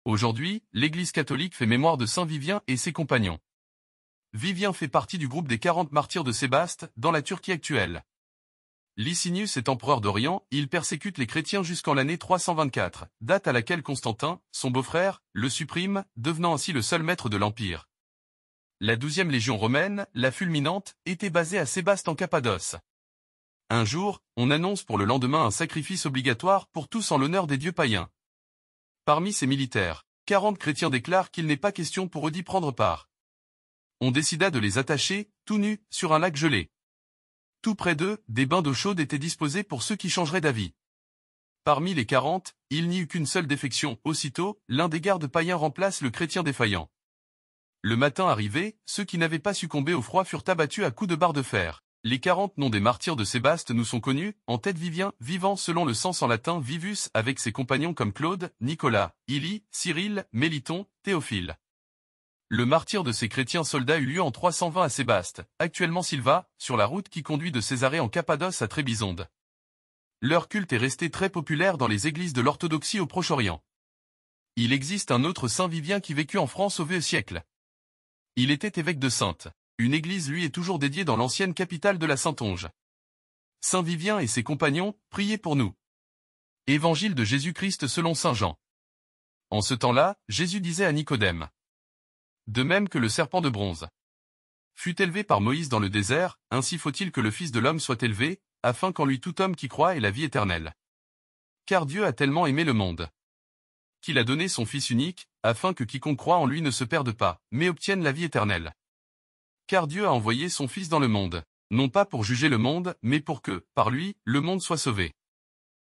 Aujourd'hui, l'Église catholique fait mémoire de Saint Vivien et ses compagnons. Vivien fait partie du groupe des 40 martyrs de Sébaste, dans la Turquie actuelle. Licinius est empereur d'Orient, il persécute les chrétiens jusqu'en l'année 324, date à laquelle Constantin, son beau-frère, le supprime, devenant ainsi le seul maître de l'Empire. La 12e légion romaine, la fulminante, était basée à Sébaste en Cappadoce. Un jour, on annonce pour le lendemain un sacrifice obligatoire pour tous en l'honneur des dieux païens. Parmi ces militaires, 40 chrétiens déclarent qu'il n'est pas question pour eux d'y prendre part. On décida de les attacher, tout nus, sur un lac gelé. Tout près d'eux, des bains d'eau chaude étaient disposés pour ceux qui changeraient d'avis. Parmi les 40, il n'y eut qu'une seule défection. Aussitôt, l'un des gardes païens remplace le chrétien défaillant. Le matin arrivé, ceux qui n'avaient pas succombé au froid furent abattus à coups de barre de fer. Les 40 noms des martyrs de Sébaste nous sont connus, en tête Vivien, vivant selon le sens en latin vivus, avec ses compagnons comme Claude, Nicolas, Élie, Cyril, Méliton, Théophile. Le martyre de ces chrétiens soldats eut lieu en 320 à Sébaste, actuellement Silva, sur la route qui conduit de Césarée en Cappadoce à Trébizonde. Leur culte est resté très populaire dans les églises de l'orthodoxie au Proche-Orient. Il existe un autre saint Vivien qui vécut en France au vieux siècle. Il était évêque de Saintes. Une église lui est toujours dédiée dans l'ancienne capitale de la Saintonge. Saint Vivien et ses compagnons, priez pour nous. Évangile de Jésus-Christ selon saint Jean. En ce temps-là, Jésus disait à Nicodème. De même que le serpent de bronze fut élevé par Moïse dans le désert, ainsi faut-il que le Fils de l'homme soit élevé, afin qu'en lui tout homme qui croit ait la vie éternelle. Car Dieu a tellement aimé le monde qu'il a donné son Fils unique, afin que quiconque croit en lui ne se perde pas, mais obtienne la vie éternelle. Car Dieu a envoyé son Fils dans le monde, non pas pour juger le monde, mais pour que, par lui, le monde soit sauvé.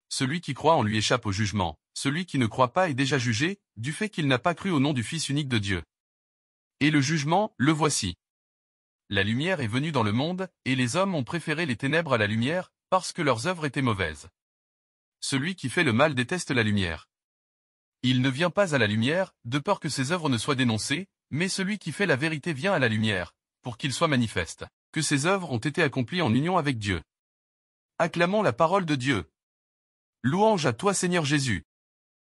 Celui qui croit en lui échappe au jugement, celui qui ne croit pas est déjà jugé, du fait qu'il n'a pas cru au nom du Fils unique de Dieu. Et le jugement, le voici. La lumière est venue dans le monde, et les hommes ont préféré les ténèbres à la lumière, parce que leurs œuvres étaient mauvaises. Celui qui fait le mal déteste la lumière. Il ne vient pas à la lumière, de peur que ses œuvres ne soient dénoncées, mais celui qui fait la vérité vient à la lumière, pour qu'il soit manifeste, que ses œuvres ont été accomplies en union avec Dieu. Acclamons la parole de Dieu. Louange à toi Seigneur Jésus.